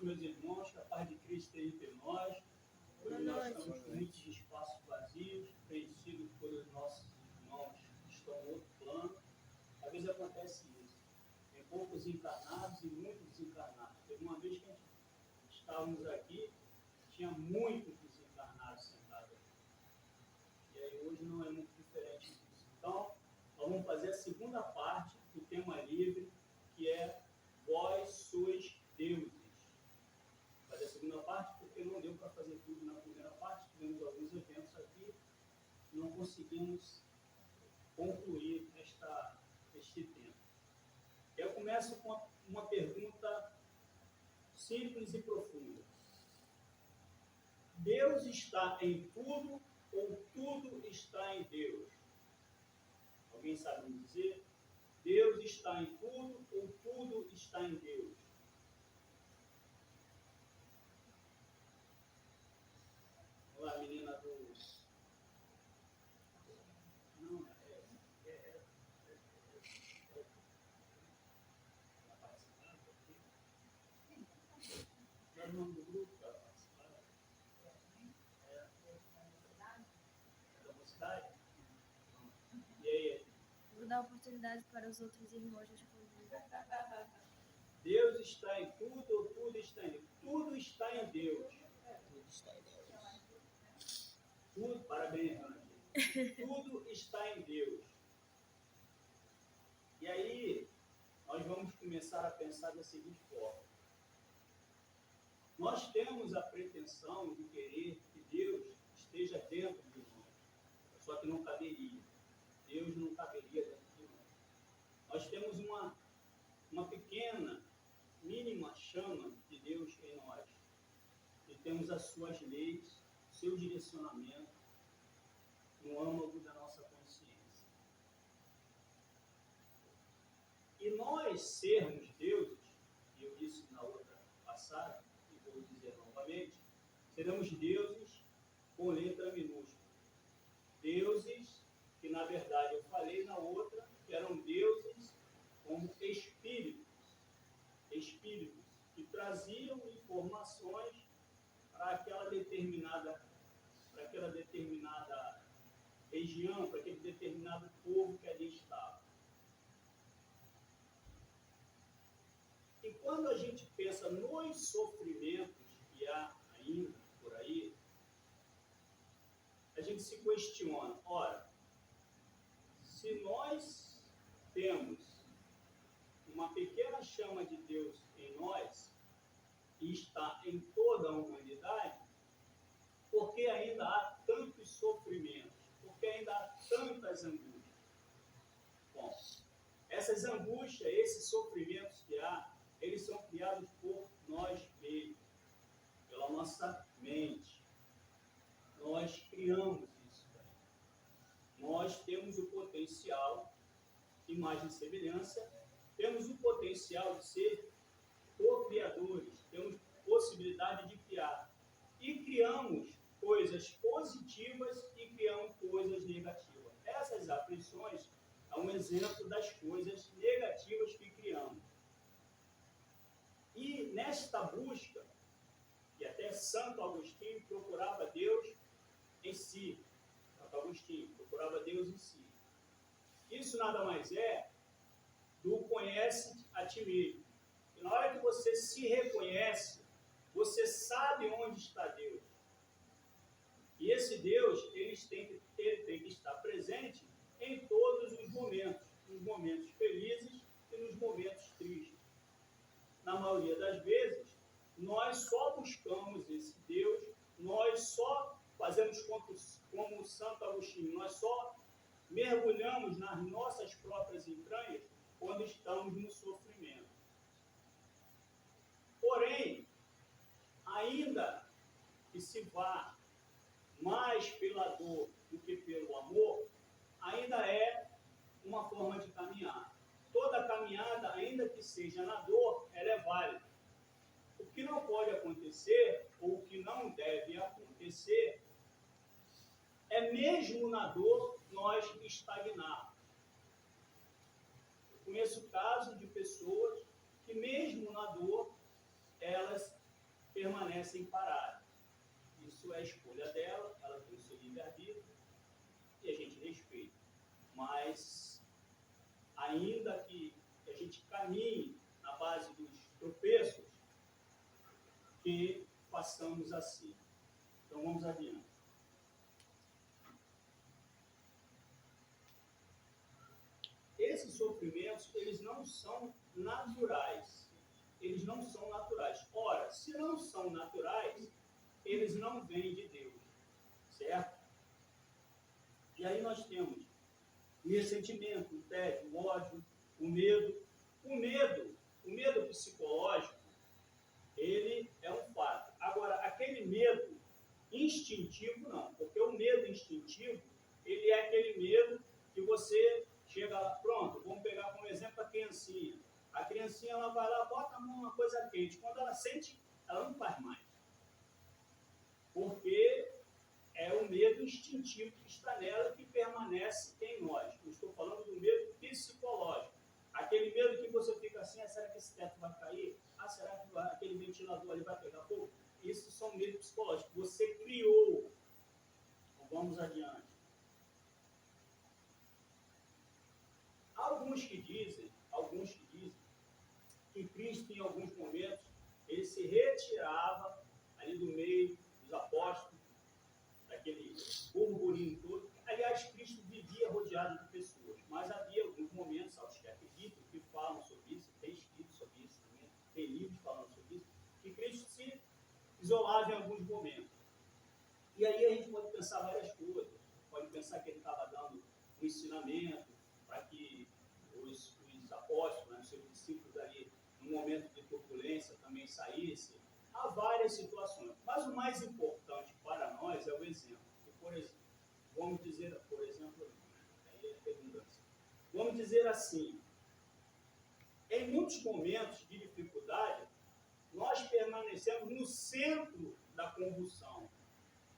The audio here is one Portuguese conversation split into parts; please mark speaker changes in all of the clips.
Speaker 1: meus irmãos, que a paz de Cristo esteja entre nós. Hoje nós estamos com muitos espaços vazios, preenchidos pelos nossos irmãos que estão no outro plano. Às vezes acontece isso. Tem poucos encarnados e muitos desencarnados. Teve uma vez que a gente estávamos aqui, tinha muitos desencarnados sentados aqui. E aí hoje não é muito diferente disso. Então, nós vamos fazer a segunda parte do tema livre, que é Vós sois deuses. Fazer a segunda parte porque não deu para fazer tudo na primeira parte, tivemos alguns eventos aqui, não conseguimos concluir este tema. Eu começo com uma pergunta simples e profunda. Deus está em tudo ou tudo está em Deus? Alguém sabe me dizer? Deus está em tudo ou tudo está em Deus? Vamos lá, menina do... Não, Dá o nome do grupo para participar. Da mocidade? E aí?
Speaker 2: Vou dar oportunidade para os outros irmãos responderem.
Speaker 1: Deus está em tudo ou tudo está em Deus? Tudo está em Deus.
Speaker 3: Tudo está em Deus.
Speaker 1: Tudo, parabéns, Rangel. Tudo está em Deus. E aí, nós vamos começar a pensar da seguinte forma. Nós temos a pretensão de querer que Deus esteja dentro de nós. Só que não caberia. Deus não caberia dentro de nós. Nós temos uma pequena, mínima chama de Deus em nós. E temos as suas leis, o seu direcionamento no âmago da nossa consciência. E nós sermos deuses, e eu disse na outra passagem, e vou dizer novamente, seremos deuses com letra minúscula. Deuses que, na verdade, eu falei na outra, que eram deuses como espíritos que traziam informações para aquela determinada região, para aquele determinado povo que ali estava. E quando a gente pensa nos sofrimentos que há ainda por aí, a gente se questiona, ora, se nós temos uma pequena chama de Deus em nós, e está em toda a humanidade, por que ainda há tantos sofrimentos? Por que ainda há tantas angústias? Bom, essas angústias, esses sofrimentos que há, eles são criados por nós mesmos, pela nossa mente. Nós criamos isso. Nós temos o potencial, imagem e semelhança, temos o potencial de ser co-criadores, temos possibilidade de criar. E criamos coisas positivas e criamos coisas negativas. Essas aflições são um exemplo das coisas negativas que criamos. E nesta busca, que até Santo Agostinho procurava Deus em si. Santo Agostinho procurava Deus em si. Isso nada mais é do conhece a ti mesmo. E na hora que você se reconhece, você sabe onde está Deus. E esse Deus, ele tem que estar presente em todos os momentos. Nos momentos felizes e nos momentos tristes. Na maioria das vezes, nós só buscamos esse Deus, nós só fazemos como Santo Agostinho, nós só mergulhamos nas nossas próprias entranhas quando estamos no sofrimento. Porém, ainda que se vá mais pela dor do que pelo amor, ainda é uma forma de caminhar. Toda caminhada, ainda que seja na dor, ela é válida. O que não pode acontecer, ou o que não deve acontecer, é mesmo na dor nós estagnarmos. Eu conheço casos de pessoas que mesmo na dor, elas permanecem paradas. Isso é a escolha dela, ela tem o seu livre-arbítrio e a gente respeita. Mas, ainda que a gente caminhe na base dos tropeços, que façamos assim. Então, vamos adiante. Esses sofrimentos, eles não são naturais. Eles não são naturais. Ora, se não são naturais, eles não vêm de Deus. Certo? E aí nós temos o ressentimento, o tédio, o ódio, o medo. O medo psicológico, ele é um fato. Agora, aquele medo instintivo, não. Porque o medo instintivo, ele é aquele medo que você chega lá, pronto, vamos pegar como exemplo a criancinha. A criancinha, ela vai lá, bota a mão numa coisa quente. Quando ela sente, ela não faz mais. Porque é o medo instintivo que está nela que permanece em nós. Eu estou falando do medo psicológico. Aquele medo que você fica assim, será que esse teto vai cair? Será que aquele ventilador ali vai pegar fogo? Isso são medos psicológicos. Você criou. Então, vamos adiante. Alguns que dizem que Cristo, em alguns momentos, ele se retirava ali do meio dos apóstolos, daquele burburinho todo. Aliás, Cristo vivia rodeado de pessoas, mas havia alguns momentos, aos que acreditam, que falam sobre isso, tem escrito sobre isso também, tem livros falando sobre isso, que Cristo se isolava em alguns momentos. E aí a gente pode pensar várias coisas. Pode pensar que ele estava dando um ensinamento para que os apóstolos, né, os seus discípulos ali, no momento de turbulência, também saíssem. Há várias situações. Mas o mais importante para nós é o exemplo. Por exemplo, vamos dizer, aí é redundância. Vamos dizer assim, em muitos momentos de dificuldade, nós permanecemos no centro da convulsão.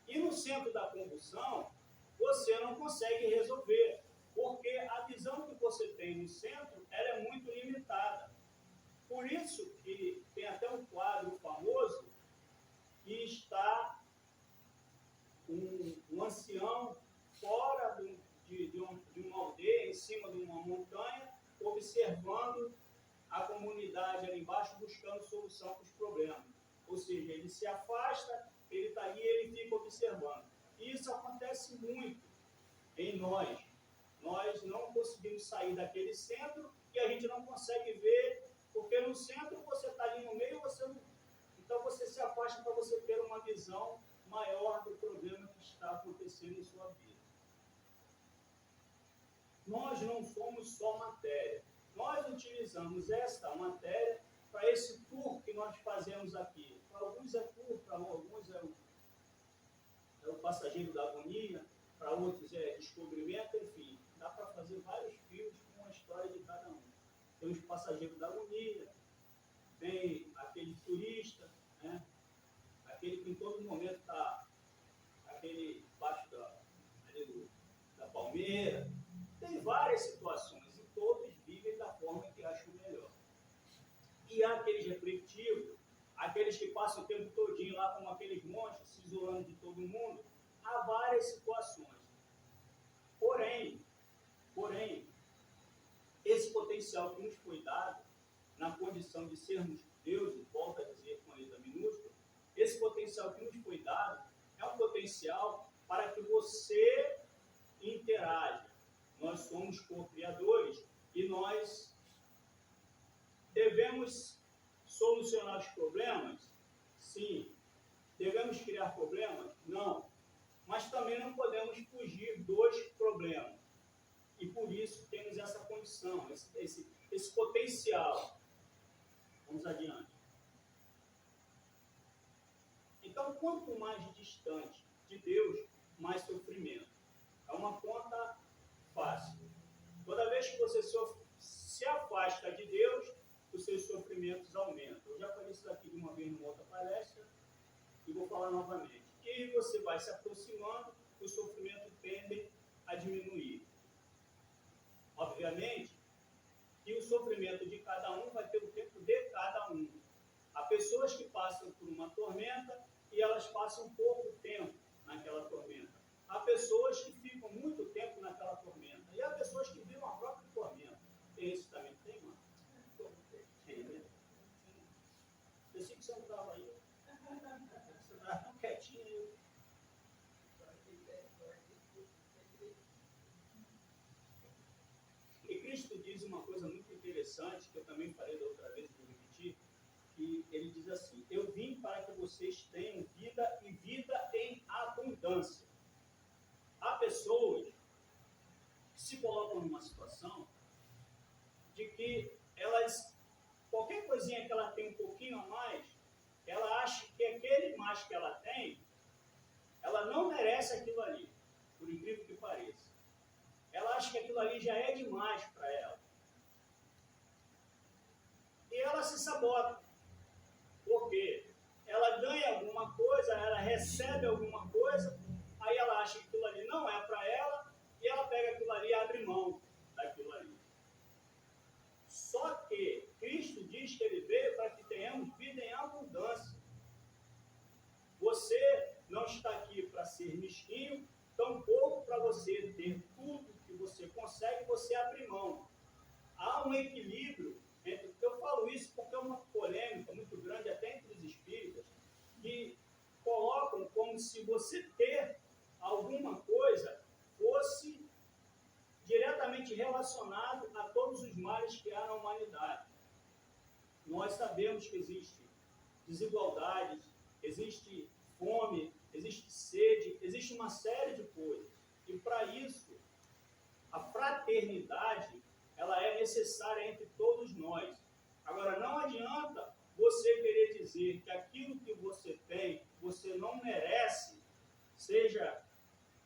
Speaker 1: E no centro da convulsão, você não consegue resolver, porque a visão que você tem no centro, ela é muito limitada. Por isso que tem até um quadro famoso que está um ancião fora de uma aldeia, em cima de uma montanha, observando a comunidade ali embaixo, buscando solução para os problemas. Ou seja, ele se afasta, ele está ali e ele fica observando. E isso acontece muito em nós. Nós não conseguimos sair daquele centro e a gente não consegue ver, porque no centro você está ali no meio, então você se afasta para você ter uma visão maior do problema que está acontecendo em sua vida. Nós não somos só matéria. Nós utilizamos esta matéria para esse tour que nós fazemos aqui. Para alguns é tour, para alguns é o passageiro da agonia, para outros é descobrimento, enfim. Dá para fazer vários filmes com a história de cada um. Tem os passageiros da agonia, tem aquele turista, né? Aquele que em todo momento está debaixo da palmeira. Tem várias situações e todos vivem da forma que acham melhor. E há aqueles refletivos, aqueles que passam o tempo todinho lá como aqueles monstros, se isolando de todo mundo. Há várias situações. Porém, esse potencial que nos foi dado, na condição de sermos deuses, volto a dizer com letra minúscula, esse potencial que nos foi dado é um potencial para que você interaja. Nós somos co-criadores e nós devemos solucionar os problemas? Sim. Devemos criar problemas? Não. Mas também não podemos fugir dos problemas. E por isso temos essa condição, esse potencial. Vamos adiante. Então, quanto mais distante de Deus, mais sofrimento. É uma conta fácil. Toda vez que você se afasta de Deus, os seus sofrimentos aumentam. Eu já falei isso aqui de uma vez numa outra palestra e vou falar novamente. E você vai se aproximando, os sofrimentos tendem a diminuir. Obviamente que o sofrimento de cada um vai ter o tempo de cada um. A pessoa pessoas que passam por uma tormenta e elas passam pouco tempo naquela tormenta. Há pessoas que ficam muito tempo naquela tormenta. E há pessoas que viram a própria tormenta. Tem esse também? Tem, mano? Tem, né? Eu sei que você não estava aí. Você estava tão quietinho aí. E Cristo diz uma coisa muito interessante, que eu também falei da outra vez, vou repetir, que ele diz assim: eu vim para que vocês tenham vida e vida em abundância. Há pessoas que se colocam numa situação de que elas, qualquer coisinha que ela tem um pouquinho a mais, ela acha que aquele mais que ela tem, ela não merece aquilo ali, por incrível que pareça. Ela acha que aquilo ali já é demais para ela. E ela se sabota. Por quê? Ela ganha alguma coisa, ela recebe alguma coisa, aí ela acha que aquilo ali não é para ela, e ela pega aquilo ali e abre mão daquilo ali. Só que Cristo diz que ele veio para que tenhamos vida em abundância. Você não está aqui para ser mesquinho, tampouco para você ter tudo que você consegue, você abrir mão. Há um equilíbrio entre, eu falo isso porque é uma polêmica muito grande até entre os espíritas, que colocam como se você ter alguma coisa fosse diretamente relacionado a todos os males que há na humanidade. Nós sabemos que existe desigualdades, existe fome, existe sede, existe uma série de coisas. E para isso, a fraternidade, ela é necessária entre todos nós. Agora, não adianta você querer dizer que aquilo que você tem, você não merece, seja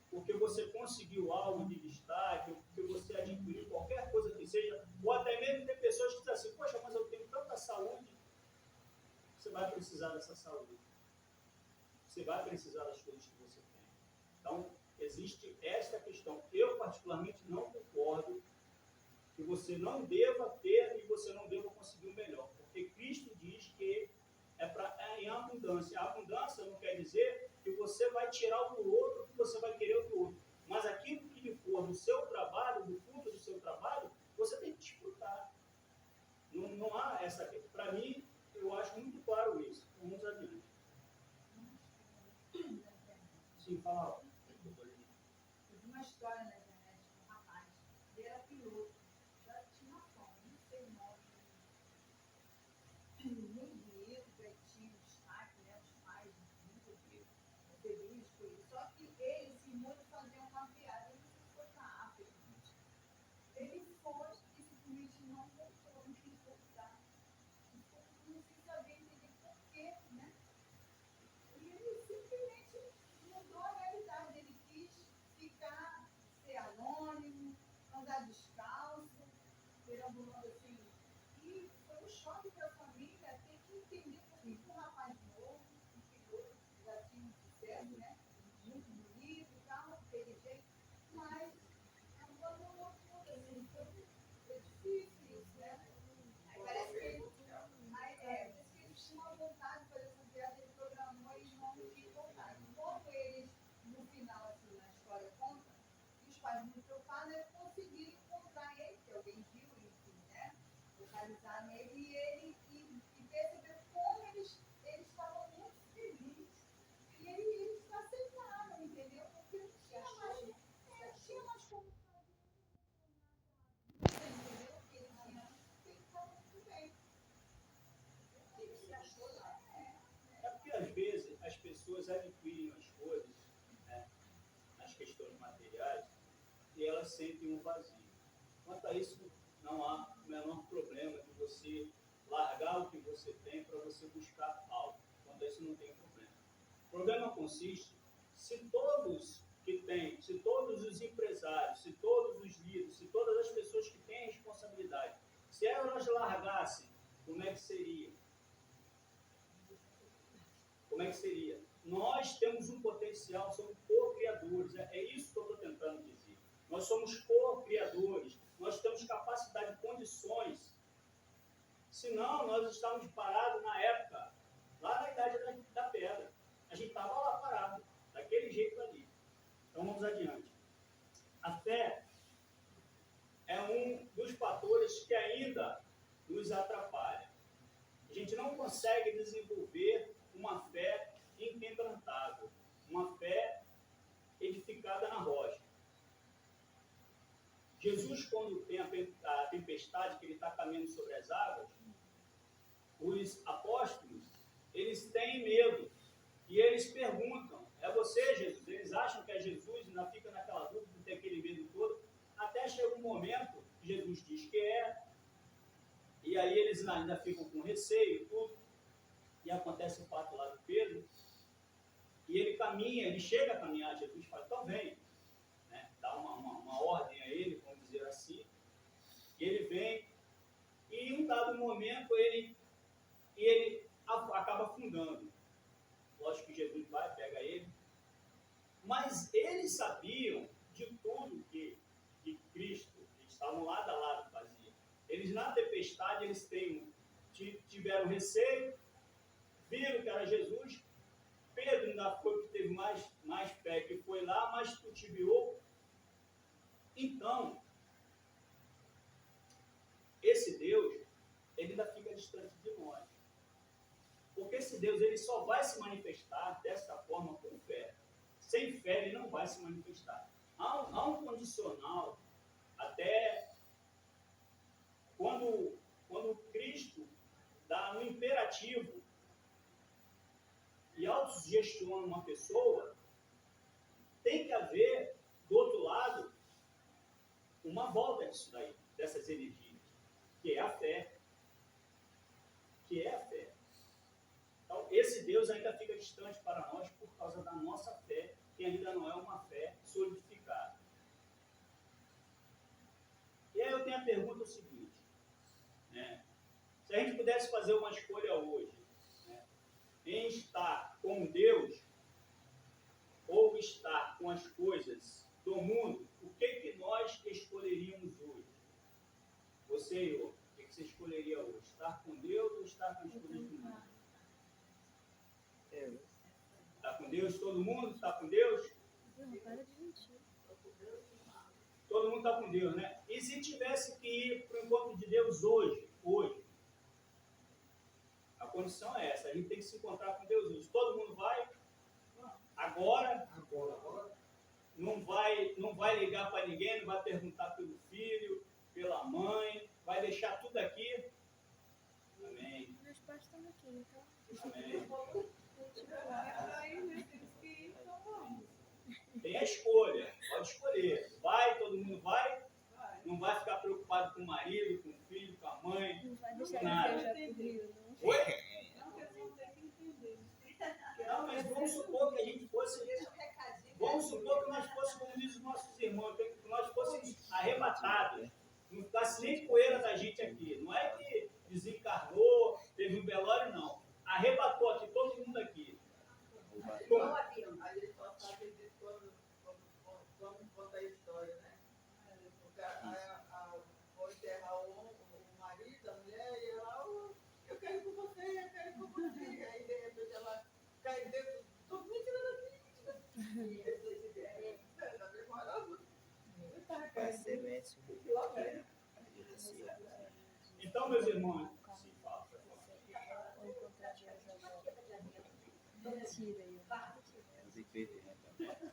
Speaker 1: porque você conseguiu algo de destaque, ou porque você adquiriu qualquer coisa que seja, ou até mesmo tem pessoas que dizem assim: poxa, mas eu tenho tanta saúde. Você vai precisar dessa saúde. Você vai precisar das coisas que você tem. Então, existe esta questão. Eu, particularmente, não concordo que você não deva ter e você não deva conseguir o melhor. Porque Cristo diz que é em abundância. A abundância não quer dizer que você vai tirar o do outro, que você vai querer o do outro. Mas aquilo que lhe for do seu trabalho, do fruto do seu trabalho, você tem que desfrutar. Não há essa... Para mim, eu acho muito claro isso. Vamos adiante. Sim, fala.
Speaker 4: Eu vi uma história na internet de um rapaz, ele era piloto, já tinha uma fama, muito sermão, muito bonito, pretinho, destaque, né? Os pais, muito felizes com isso. Só que ele se muito fazer uma viagem, ele não foi para a África. Ele foi e simplesmente não voltou, não quis voltar. Não quis saber entender por quê, né? E ele simplesmente mudou a realidade. Ele quis ficar, ser anônimo, andar descalço, perambulando assim. E foi um choque para a família ter que entender por que um rapaz novo, um piloto, já tinha um sucesso, né? Muito bonito e tal, inteligente, mas abandonou tudo, assim, foi difícil isso, né? Aí parece que ele tinha uma vontade de fazer essa viagem, ele programou e não quis voltar. E como eles, no final, assim, na história conta, os pais muito preocupados, eles conseguiram encontrar ele, que alguém viu, enfim, né? Localizaram ele e perceberam como eles estavam muito felizes. E eles aceitaram, entendeu? Porque não tinha mais como fazer. Entendeu? Porque ele tinha feito, estava tudo bem. O que você achou?
Speaker 1: É porque, às vezes, as pessoas adquirem as coisas, né, nas questões materiais, e elas sentem um vazio. Quanto a isso, não há o menor problema de você largar o que você tem para você buscar algo. Quanto a isso, não tem problema. O problema consiste se todos que têm, se todos os empresários, se todos os líderes, se todas as pessoas que têm responsabilidade, se elas largassem, como é que seria? Como é que seria? Nós temos um potencial, somos co-criadores, é isso que eu estou tentando dizer. Nós somos co-criadores, nós temos capacidade e condições. Senão, nós estamos parados na época consegue desenvolver uma fé inquebrantável, uma fé edificada na rocha. Jesus, quando tem a tempestade, que ele está caminhando sobre as águas, os apóstolos, eles têm medo. E eles perguntam, é você, Jesus? Eles acham que é Jesus, ainda fica naquela dúvida, tem aquele medo todo. Até chega um momento que Jesus diz que é, e aí eles ainda ficam com receio e tudo. E acontece o fato lá do Pedro, e ele caminha, ele chega a caminhar, Jesus fala, então vem. Né? Dá uma ordem a ele, vamos dizer assim. E ele vem, e em um dado momento ele acaba afundando. Lógico que Jesus vai, pega ele. Mas eles sabiam de tudo que Cristo, eles estavam lado a lado faziam. Eles na tempestade, eles tiveram receio, viram que era Jesus. Pedro ainda foi que teve mais fé, que foi lá, mas titubeou. Então, esse Deus, ele ainda fica distante de nós. Porque esse Deus, ele só vai se manifestar dessa forma com fé. Sem fé, ele não vai se manifestar. Há um condicional, até quando Cristo dá um imperativo e autossugestiona uma pessoa, tem que haver, do outro lado, uma volta disso daí, dessas energias, que é a fé. Que é a fé. Então, esse Deus ainda fica distante para nós por causa da nossa fé, que ainda não é uma fé solidificada. E aí eu tenho a pergunta seguinte, né? Se a gente pudesse fazer uma escolha hoje, né, em estar com Deus ou estar com as coisas do mundo, o que nós escolheríamos hoje? Você e eu, o que você escolheria hoje? Estar com Deus ou estar com as coisas do mundo? Está com Deus todo mundo? Está com Deus?
Speaker 2: Não, para de mentir.
Speaker 1: Todo mundo está com Deus, né? E se tivesse que ir para o encontro de Deus hoje, a condição é essa, a gente tem que se encontrar com Deus hoje. Todo mundo vai? Agora? Não vai ligar para ninguém, não vai perguntar pelo filho, pela mãe, vai deixar tudo aqui? Amém.
Speaker 2: Meus pais estão aqui, então.
Speaker 1: Amém.
Speaker 4: Aí, né, eles que então vamos.
Speaker 1: Tem a escolha, pode escolher. Vai, todo mundo vai?
Speaker 4: Vai.
Speaker 1: Não vai ficar preocupado com o marido, com o filho, com a mãe.
Speaker 2: Não vai deixar
Speaker 1: Nada.
Speaker 2: de viajar pro Rio, não.
Speaker 1: Oi?
Speaker 4: Não, que eles vão ter que entender.
Speaker 1: Não, mas vamos supor que a gente fosse.
Speaker 4: Deixa um recadinho.
Speaker 1: Vamos supor que nós fôssemos, como diz os nossos irmãos, que nós fôssemos arrebatados. Não ficasse nem poeira da gente aqui. Não é que desencarnou, teve um velório, não. Arrebatou aqui, todo mundo aqui.
Speaker 4: Igual avião.
Speaker 5: Aí ele só sabe disso quando conta a história, né? Porque vou enterrar o marido, a mulher, e ela, eu quero ir com você, eu quero ir com você. Aí de repente ela cai dentro, tô mentira daqui. E ele disse, ela demorava.
Speaker 3: Vai ser mesmo.
Speaker 1: Então, meus irmãos, sim, fala.
Speaker 2: Ou encontrar Deus agora. Mentira aí.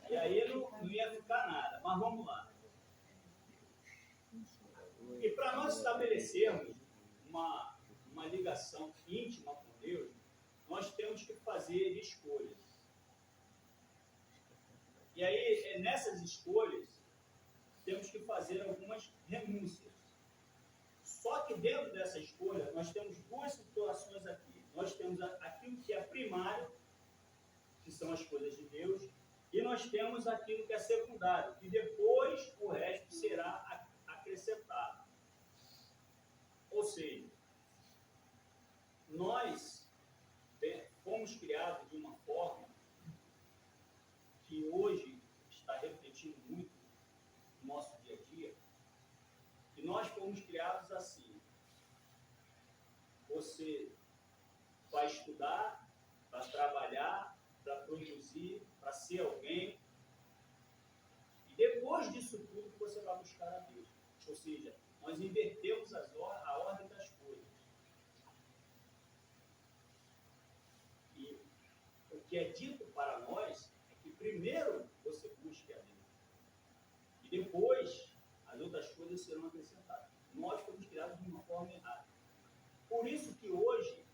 Speaker 1: E aí não ia ficar nada. Mas vamos lá. E para nós estabelecermos uma ligação íntima com Deus, nós temos que fazer escolhas. E aí, nessas escolhas, temos que fazer algumas renúncias. Só que dentro dessa escolha, nós temos duas situações aqui. Nós temos aquilo que é primário, que são as coisas de Deus, e nós temos aquilo que é secundário, que depois o resto será acrescentado. Ou seja, nós fomos criados de uma forma que hoje está refletindo muito no nosso dia a dia, e nós fomos criados assim. Você vai estudar, vai trabalhar, para produzir, para ser alguém, e depois disso tudo você vai buscar a Deus. Ou seja, nós invertemos a ordem das coisas. que é dito para nós é que primeiro você busque a Deus. E depois as outras coisas serão acrescentadas. Nós fomos criados de uma forma errada. Por isso que hoje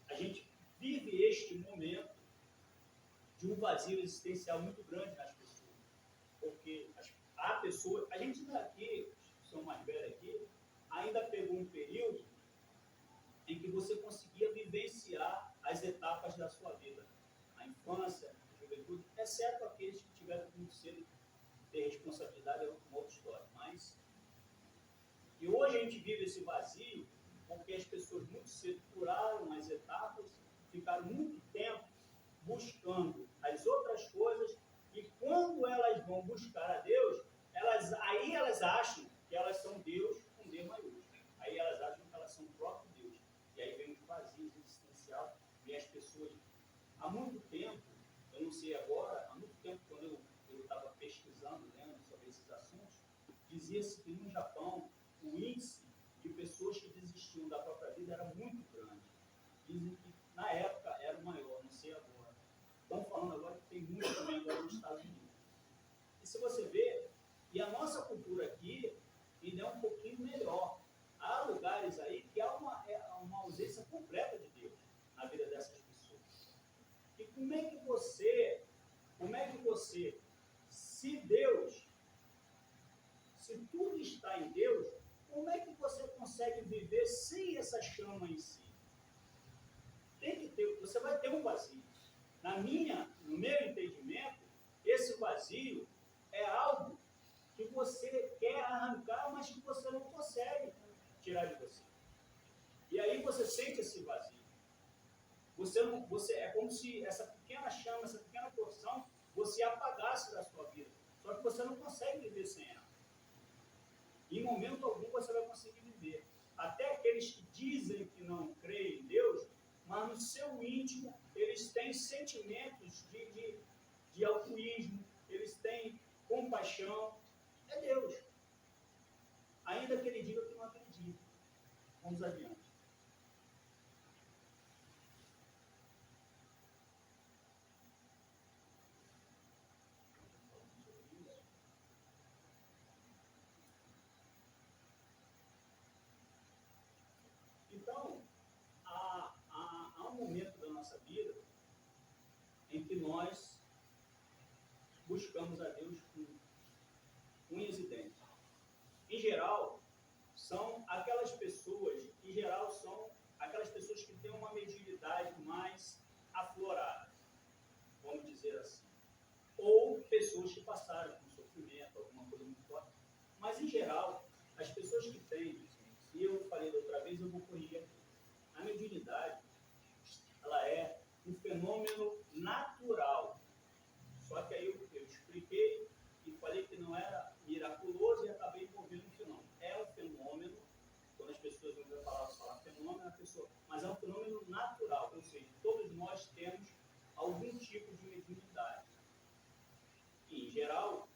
Speaker 1: a gente vive este momento de um vazio existencial muito grande nas pessoas. Porque há pessoas, a gente está aqui, são mais velhos aqui, ainda pegou um período em que você conseguia vivenciar as etapas da sua vida. A infância, a juventude, exceto aqueles que tiveram muito cedo ter responsabilidade, é uma outra história. Mas, e hoje a gente vive esse vazio porque as pessoas muito cedo pularam as etapas, ficaram muito tempo buscando as outras coisas, e quando elas vão buscar a Deus, aí elas acham que elas são Deus com D maiúsculo. Aí elas acham que elas são o próprio Deus. E aí vem o vazio existencial, e as pessoas, há muito tempo, eu não sei agora, há muito tempo, quando eu estava pesquisando, lendo sobre esses assuntos, dizia-se que no Japão, o índice de pessoas que desistiam da própria vida era muito grande. Dizem que na época era o maior, não sei agora. Estão falando agora que tem muito também agora nos Estados Unidos. E se você vê, e a nossa cultura aqui ainda é um pouquinho melhor. Há lugares aí que há uma ausência completa de Deus na vida dessas pessoas. E como é que você, se tudo está em Deus, como é que você consegue viver sem essa chama em si? Você vai ter um vazio. No meu entendimento, esse vazio é algo que você quer arrancar, mas que você não consegue tirar de você. E aí você sente esse vazio. É como se essa pequena chama, essa pequena porção, você apagasse da sua vida. Só que você não consegue viver sem ela. Em momento algum você vai conseguir viver. Até aqueles que dizem que não creem em Deus, mas no seu íntimo eles têm sentimentos de altruísmo, eles têm compaixão. É Deus. Ainda que ele diga que não acredita. Vamos adiante. Então, há um momento da nossa vida em que nós buscamos a Deus com unhas e dentes. Em geral, são aquelas pessoas que têm uma mediunidade mais aflorada, vamos dizer assim. Ou pessoas que passaram por sofrimento, alguma coisa muito forte. Mas, em geral, as pessoas que têm, e eu falei da outra vez, eu vou corrigir aqui. A mediunidade, ela é um fenômeno natural. Só que aí eu expliquei e falei que não era miraculoso e acabei envolvendo um fenômeno. É um fenômeno, quando as pessoas vão falar fenômeno, mas é um fenômeno natural, ou seja, todos nós temos algum tipo de mediunidade. E, em geral,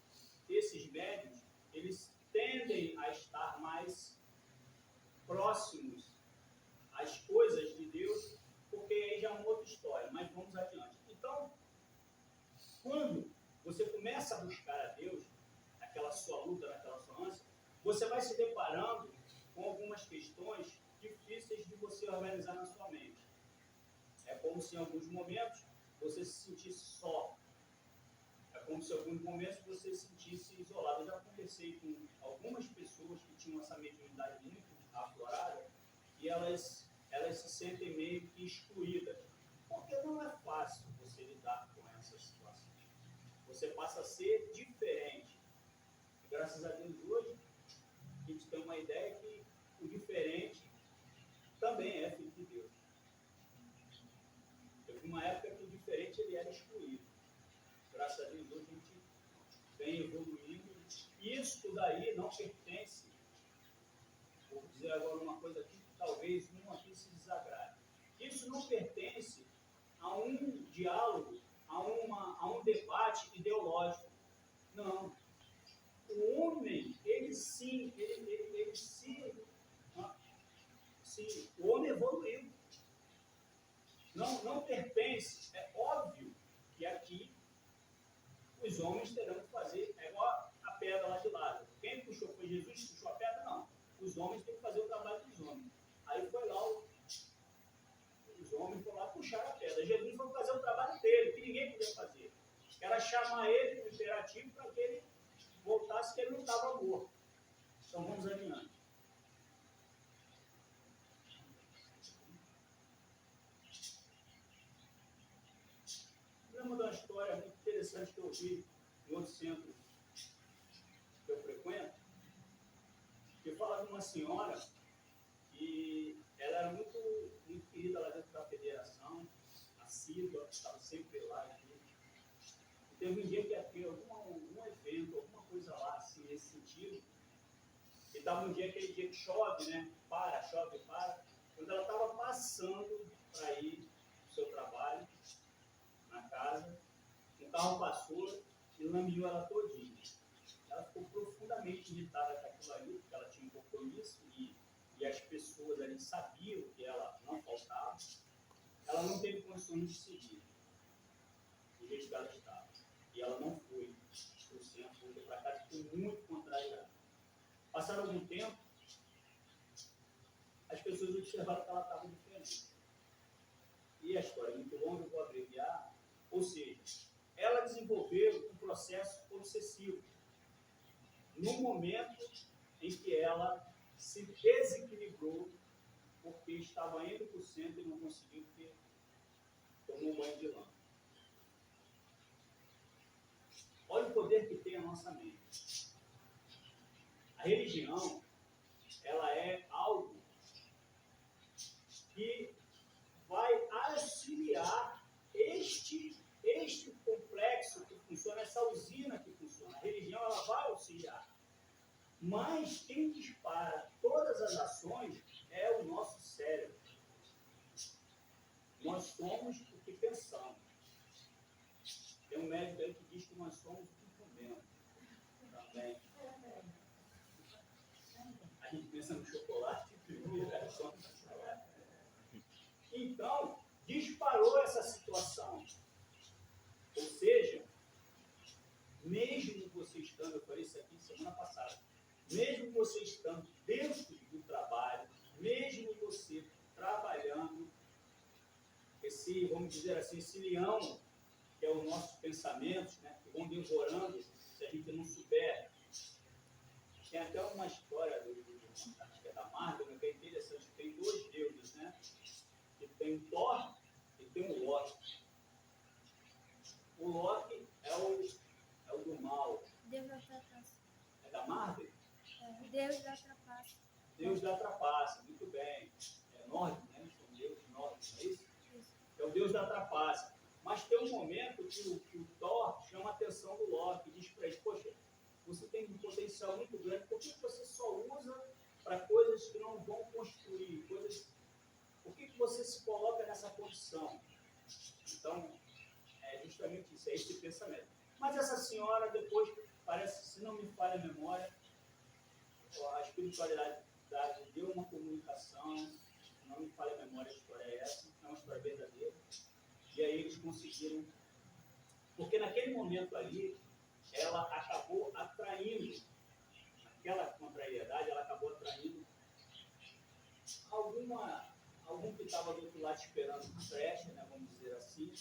Speaker 1: esses médiuns, eles tendem a estar mais próximos às coisas de Deus, porque aí já é uma outra história, mas vamos adiante. Então, quando você começa a buscar a Deus, naquela sua luta, naquela sua ânsia, você vai se deparando com algumas questões difíceis de você organizar na sua mente. É como se em alguns momentos você se sentisse só. É como se em alguns momentos você se sentisse isolado. Eu já conversei com algumas pessoas que tinham essa mediunidade muito aflorada e elas se sentem meio que excluídas. Porque não é fácil você lidar com essa situação. Você passa a ser diferente. E, graças a Deus, hoje, a gente tem uma ideia que o diferente também é filho de Deus. Teve uma época que o diferente ele era excluído. Graças a Deus, hoje a gente vem evoluindo. Isso daí não pertence, vou dizer agora uma coisa aqui, que talvez um aqui se desagrade. Isso não pertence a um diálogo, a um debate ideológico. Não. O homem, ele sim, o homem evoluiu. não pertence. É óbvio que aqui os homens terão que fazer, é igual a pedra lá de Lázaro. Quem puxou foi Jesus, puxou a pedra? Não. Os homens têm que fazer o trabalho dos homens. Aí foi lá, os homens foram lá puxar a pedra. Jesus foi fazer o trabalho dele, que ninguém podia fazer. Era chamar ele no imperativo para que ele voltasse, que ele não estava morto. Então vamos adiante. Lembro de uma história muito interessante que eu vi em outro centro que eu frequento, que fala de uma senhora que ela era muito, muito querida lá dentro da federação, assídua, estava sempre lá. E teve um dia que ia ter algum evento, alguma coisa lá, assim, nesse sentido. E estava um dia, aquele dia que chove, né? Chove, para. Quando ela estava passando para ir para o seu trabalho, na casa, um carro passou e lameou ela todinha. Ela ficou profundamente irritada com aquilo ali, porque ela tinha um compromisso e as pessoas ali sabiam que ela não faltava. Ela não teve condições de seguir do jeito que ela estava. E ela não foi para o centro, foi para casa, ficou muito contrariada. Passaram algum tempo, as pessoas observaram que ela estava diferente. E a história é muito longa, eu vou abreviar. Ou seja, ela desenvolveu um processo obsessivo no momento em que ela se desequilibrou porque estava indo para o centro e não conseguiu, porque tomou um banho de lama. Olha o poder que tem a nossa mente. A religião, ela é algo que vai auxiliar este complexo que funciona, essa usina que funciona. A religião, ela vai auxiliar. Mas quem dispara todas as ações é o nosso cérebro. Nós somos o que pensamos. Tem um médico aí que diz que nós somos o que comemos. Também. A gente pensa no chocolate primeiro, é só no chocolate. Então, disparou essa situação. Ou seja, mesmo você estando, eu falei isso aqui semana passada, mesmo você estando dentro do trabalho, mesmo você trabalhando, esse, vamos dizer assim, esse leão, que é os nossos pensamentos, né, que vão devorando, se a gente não souber. Tem até uma história acho que é da Marvel, que é interessante, tem dois deuses, né? Que tem o Thor e tem o Loki. O Loki é o do mal.
Speaker 2: Deus da trapaça.
Speaker 1: É da Marvel?
Speaker 2: É, Deus da trapaça.
Speaker 1: Deus da trapaça, muito bem. É nórdico, né? São deuses nórdicos, não é isso?
Speaker 2: Isso.
Speaker 1: É o Deus da trapaça. Mas tem um momento que o Thor chama a atenção do Loki e diz para ele, poxa, você tem um potencial muito grande, por que você só usa para coisas que não vão construir? Por que você se coloca nessa condição? Então, é justamente isso, é esse pensamento. Mas essa senhora, depois, parece, se não me falha a memória, a espiritualidade deu uma comunicação, se não me falha a memória, a história é essa, é uma história verdadeira. E aí eles conseguiram, porque naquele momento ali, ela acabou atraindo, aquela contrariedade, ela acabou atraindo algum que estava do outro lado esperando o creche, né, vamos dizer assim,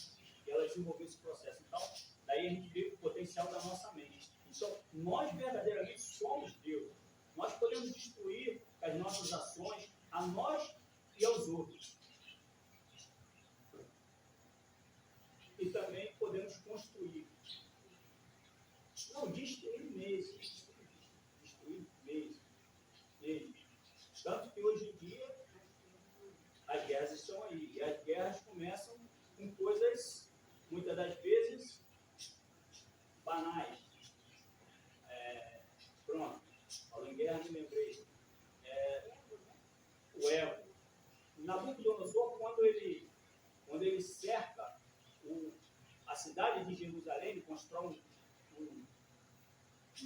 Speaker 1: e ela desenvolveu esse processo. Então, daí a gente vê o potencial da nossa mente. Então, nós verdadeiramente somos Deus. Nós podemos destruir as nossas ações a nós e aos outros. E também podemos construir. Não, destruir mesmo. Destruir mesmo. Tanto que hoje em dia as guerras estão aí. E as guerras começam com coisas, muitas das vezes, banais. Pronto, falando em guerra, me lembrei. O ego. Nabucodonosor, quando ele cerca a cidade de Jerusalém, constrói um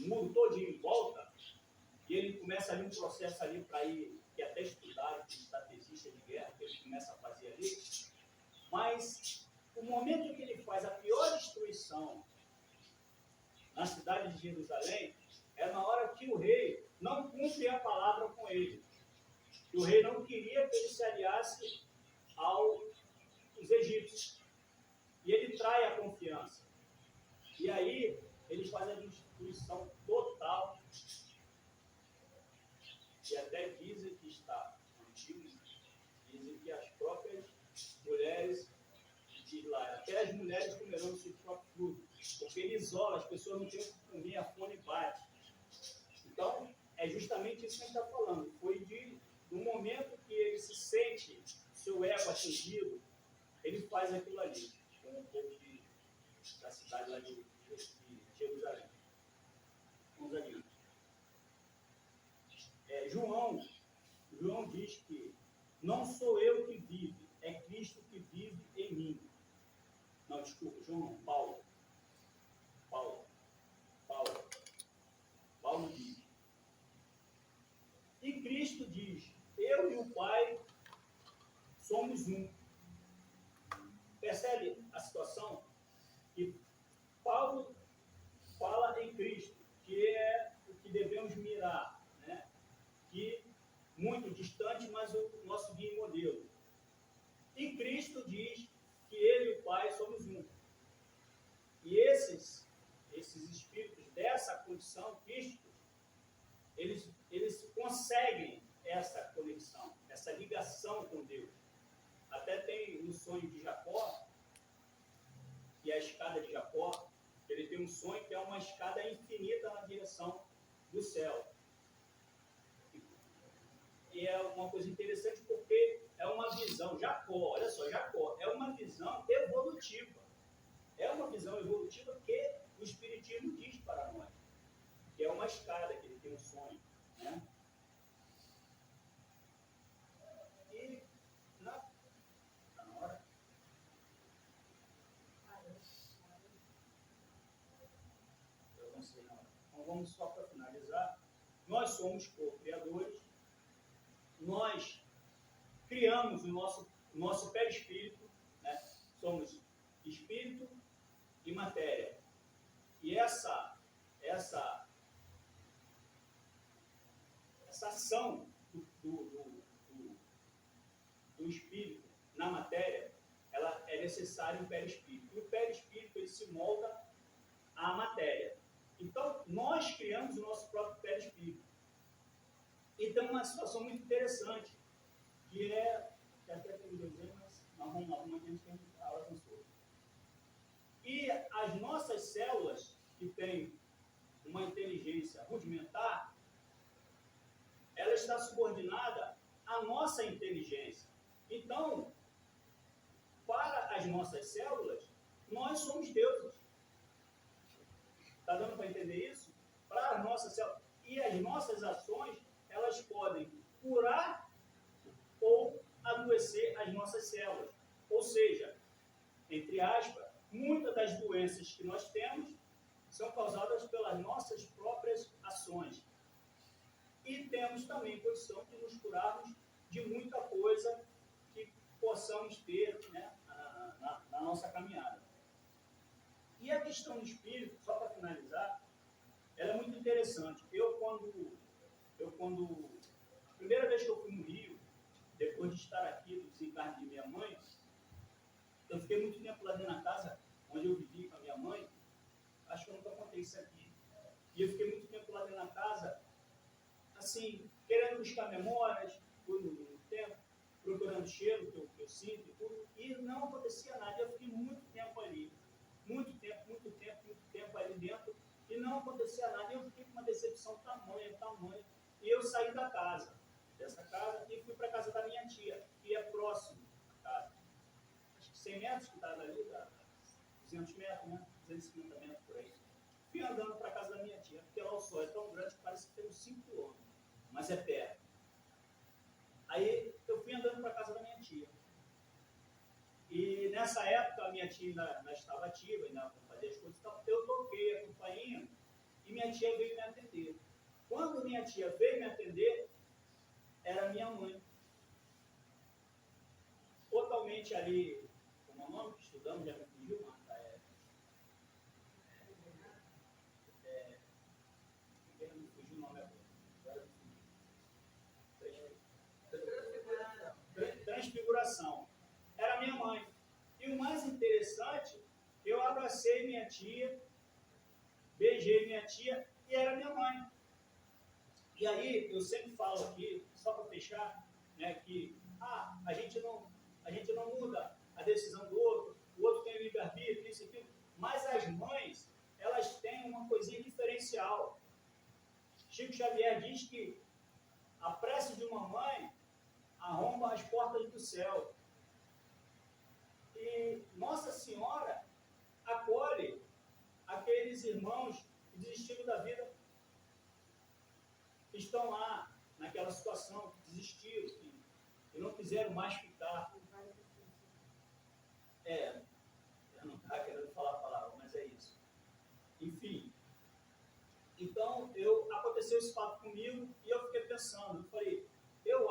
Speaker 1: muro todinho em volta, e ele começa ali um processo ali para ir, que até estudaram, que estrategista de guerra, que ele começa a fazer ali, mas Mas o momento que ele faz a pior destruição na cidade de Jerusalém é na hora que o rei não cumpre a palavra com ele. O rei não queria que ele se aliasse aos egípcios. E ele trai a confiança. E aí, ele faz a destruição total. E até dizem que está antigo, dizem que as próprias mulheres, diz lá, até as mulheres comerão o seu próprio fruto. Porque ele isola, as pessoas não têm o que comer, a fome bate. Então, é justamente isso que a gente está falando. Foi do momento que ele se sente, seu ego atingido, ele faz aquilo ali, com o povo da cidade lá de Jerusalém. Vamos adiante. João diz que não sou eu que vive, é Cristo que vive em mim. Não, desculpa, João, Paulo diz. E Cristo diz, eu e o Pai somos um. Percebe a situação? E Paulo fala em Cristo, que é o que devemos mirar, né? Que muito distante, mas o nosso guia e modelo. E Cristo diz que ele e o Pai somos um. E esses espíritos dessa condição crísticos, eles conseguem essa conexão, essa ligação com Deus. Até tem no sonho de Jacó, que é a escada de Jacó, ele tem um sonho que é uma escada infinita na direção do céu. E é uma coisa interessante porque é uma visão, Jacó, olha só, Jacó, é uma visão evolutiva. É uma visão evolutiva que o Espiritismo diz para nós. Que é uma escada que ele tem um sonho, né? E tá na hora? Eu não sei na hora. Então vamos só para finalizar. Nós somos co-criadores. Nós criamos o nosso perispírito, né? Somos espírito e matéria. E essa ação do espírito na matéria, ela é necessária um perispírito. E o perispírito ele se molda à matéria. Então, nós criamos o nosso próprio perispírito. E tem uma situação muito interessante, que até tem um desenho, mas nós vamos lá, uma gente tem a aula cansou. E as nossas células, que têm uma inteligência rudimentar, ela está subordinada à nossa inteligência. Então, para as nossas células, nós somos deuses. Está dando para entender isso? Para as nossas células. E as nossas ações, elas podem curar ou adoecer as nossas células. Ou seja, entre aspas, muitas das doenças que nós temos são causadas pelas nossas próprias ações. E temos também condição de nos curarmos de muita coisa que possamos ter, né, na nossa caminhada. E a questão do espírito, só para finalizar, ela é muito interessante. A primeira vez que eu fui no Rio, depois de estar aqui no desencarne de minha mãe, eu fiquei muito tempo lá dentro da casa, onde eu vivi com a minha mãe. Acho que eu nunca contei isso aqui. E eu fiquei muito tempo lá dentro da casa, assim, querendo buscar memórias, no tempo, procurando cheiro que eu sinto e tudo, e não acontecia nada. Eu fiquei muito tempo ali, muito tempo ali dentro, e não acontecia nada. E eu fiquei com uma decepção tamanha, e eu saí dessa casa, e fui para a casa da minha tia, que é próximo da casa. Acho que 100 metros que estava ali, 200 metros, né? 250 metros por aí. Fui andando para a casa da minha tia, porque lá o sol é tão grande que parece que tem uns 5 quilômetros, mas é perto. Aí eu fui andando para a casa da minha tia. E nessa época a minha tia ainda estava ativa, ainda fazia as coisas e tal. Eu toquei a campainha e minha tia veio me atender. Quando minha tia veio me atender, era minha mãe. Totalmente ali, com uma Dama já me fugiu, Marta. Me fugiu o nome agora. Transfiguração. Era minha mãe. E o mais interessante, eu abracei minha tia, beijei minha tia e era minha mãe. E aí, eu sempre falo aqui, só para fechar, né, que a gente não muda a decisão do outro, o outro tem o livre-arbítrio, isso e aquilo, mas as mães, elas têm uma coisinha diferencial. Chico Xavier diz que a prece de uma mãe arromba as portas do céu. E Nossa Senhora acolhe aqueles irmãos que desistiram da vida, que estão lá, naquela situação, que desistiram, que não quiseram mais ficar. Eu não estava querendo falar a palavra, mas é isso. Enfim. Então, aconteceu esse fato comigo e eu fiquei pensando, eu falei, eu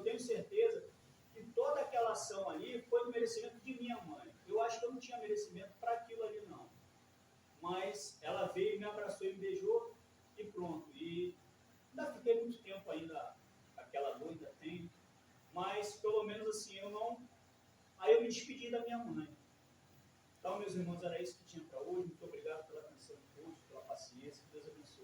Speaker 1: tenho certeza que toda aquela ação ali foi do merecimento de minha mãe. Eu acho que eu não tinha merecimento para aquilo ali, não. Mas ela veio, me abraçou e me beijou e pronto. E ainda fiquei muito tempo ainda, aquela dor ainda tem, mas pelo menos assim, aí eu me despedi da minha mãe. Então, meus irmãos, era isso que tinha para hoje. Muito obrigado pela atenção de todos, pela paciência. Deus abençoe.